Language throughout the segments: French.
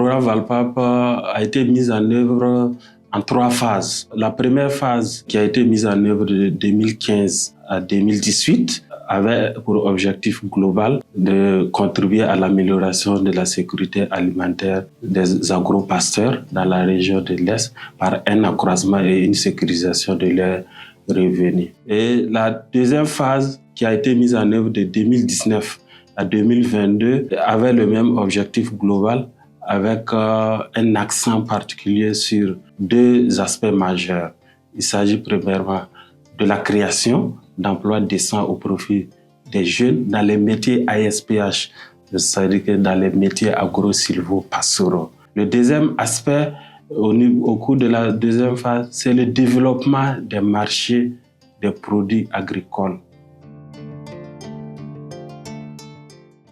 programme Valpap a été mis en œuvre en 3 phases. La première phase qui a été mise en œuvre de 2015 à 2018 avait pour objectif global de contribuer à l'amélioration de la sécurité alimentaire des agro-pasteurs dans la région de l'Est par un accroissement et une sécurisation de leurs revenus. Et la deuxième phase qui a été mise en œuvre de 2019 à 2022 avait le même objectif global avec un accent particulier sur 2 aspects majeurs. Il s'agit premièrement de la création d'emplois décents au profit des jeunes dans les métiers ASPH, c'est-à-dire que dans les métiers agro-silvo-pastoraux. Le deuxième aspect, au cours de la deuxième phase, c'est le développement des marchés des produits agricoles.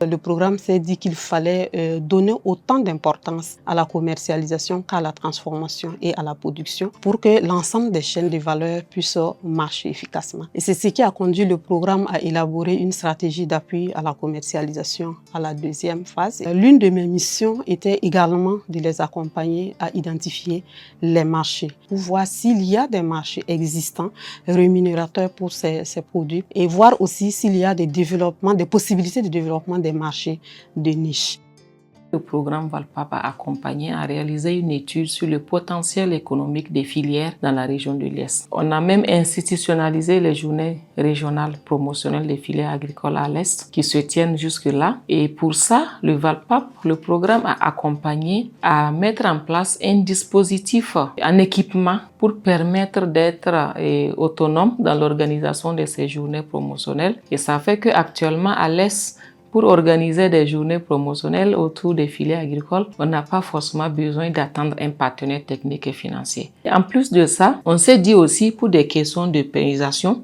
Le programme s'est dit qu'il fallait donner autant d'importance à la commercialisation qu'à la transformation et à la production pour que l'ensemble des chaînes de valeur puissent marcher efficacement. Et c'est ce qui a conduit le programme à élaborer une stratégie d'appui à la commercialisation à la deuxième phase. L'une de mes missions était également de les accompagner à identifier les marchés pour voir s'il y a des marchés existants rémunérateurs pour ces produits et voir aussi s'il y a des possibilités de développement des marchés de niche. Le programme Valpap a accompagné à réaliser une étude sur le potentiel économique des filières dans la région de l'Est. On a même institutionnalisé les journées régionales promotionnelles des filières agricoles à l'Est qui se tiennent jusque-là. Et pour ça, le Valpap, le programme a accompagné à mettre en place un dispositif en équipement pour permettre d'être autonome dans l'organisation de ces journées promotionnelles. Et ça fait qu'actuellement à l'Est, pour organiser des journées promotionnelles autour des filières agricoles, on n'a pas forcément besoin d'attendre un partenaire technique et financier. Et en plus de ça, on s'est dit aussi pour des questions de pérennisation,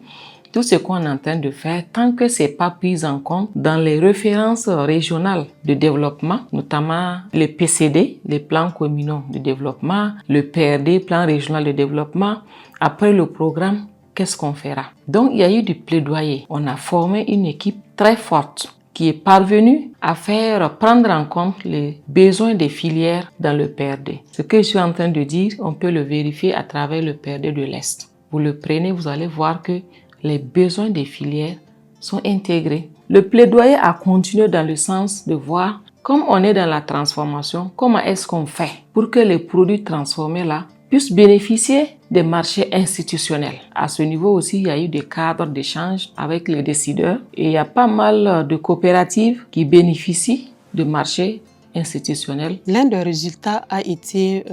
tout ce qu'on est en train de faire, tant que ce n'est pas pris en compte dans les références régionales de développement, notamment les PCD, les plans communaux de développement, le PRD, plan régional de développement, après le programme, qu'est-ce qu'on fera? Donc, il y a eu du plaidoyer. On a formé une équipe très forte qui est parvenu à faire prendre en compte les besoins des filières dans le PRD. Ce que je suis en train de dire, on peut le vérifier à travers le PRD de l'Est. Vous le prenez, vous allez voir que les besoins des filières sont intégrés. Le plaidoyer a continué dans le sens de voir, comme on est dans la transformation, comment est-ce qu'on fait pour que les produits transformés là puissent bénéficier des marchés institutionnels. À ce niveau aussi, il y a eu des cadres d'échange avec les décideurs et il y a pas mal de coopératives qui bénéficient de marchés institutionnels. L'un des résultats a été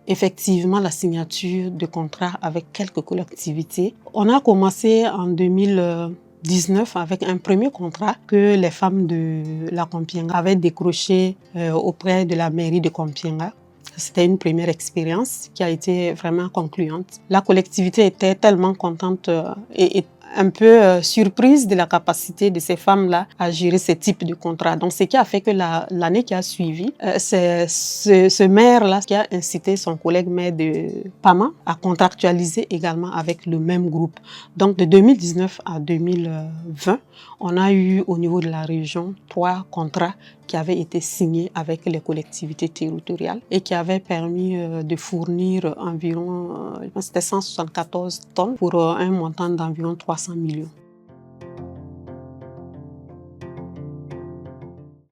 effectivement la signature de contrats avec quelques collectivités. On a commencé en 2019 avec un premier contrat que les femmes de la Compiègne avaient décroché auprès de la mairie de Compiègne. C'était une première expérience qui a été vraiment concluante. La collectivité était tellement contente et un peu surprise de la capacité de ces femmes-là à gérer ce type de contrat. Donc, ce qui a fait que l'année qui a suivi, c'est ce maire-là qui a incité son collègue maire de Pama à contractualiser également avec le même groupe. Donc, de 2019 à 2020, on a eu au niveau de la région 3 contrats qui avaient été signés avec les collectivités territoriales et qui avaient permis de fournir environ, je pense que c'était 174 tonnes pour un montant d'environ 300 millions.